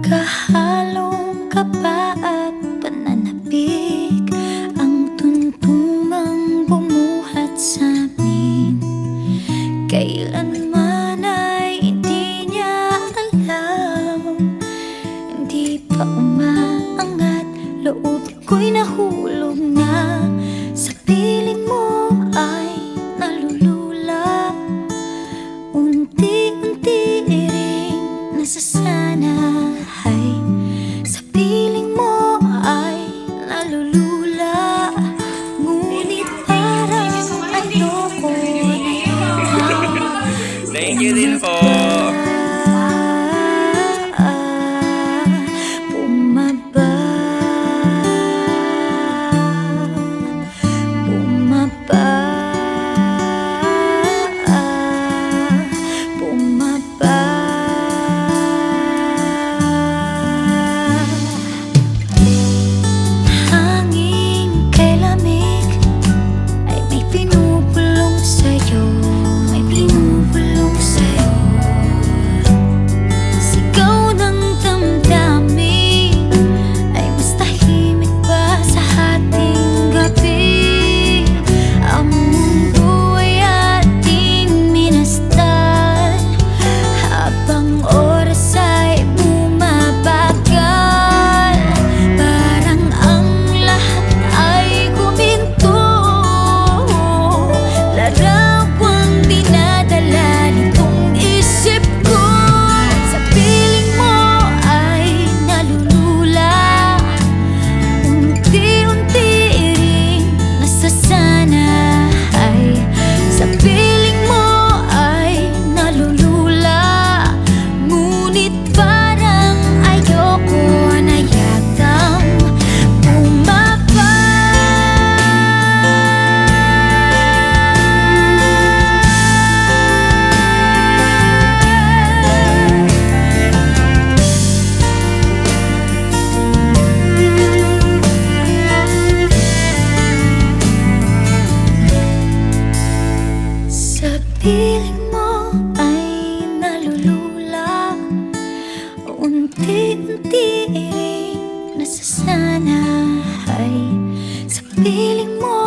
Nagkahalong kaba at pananabik ang tuntungang bumuhat sa'min. Kailanman ay hindi niya alam. Hindi pa umaangat, loob ko'y nahulog na. Sa piling mo ay nalulula. Unti-unti ring nasasanahay. Sa piling mo ay nalulula. Ngunit parang ayoko na. Thank you din po. Bumaba, bumaba, bumaba. Hangin kay lamig ay may pinupulong sa'yo, may pinupulong sa'yo. Sigaw ng damdamin ay mas tahimik pa sa ating gabi. Ang mundo ay ating minasdan habang oras ay bumabagal. Parang ang lahat ay huminto. Larawang dinadala nitong isip ko. Sa piling mo ay nalulula. Unti-unti ring nasasanahay. Sa piling mo ay nalulula. Ngunit parang ayoko na yatang bumaba. Sa piling mo ay nalulula. Unti-unti ring nasasanahay. Sa piling mo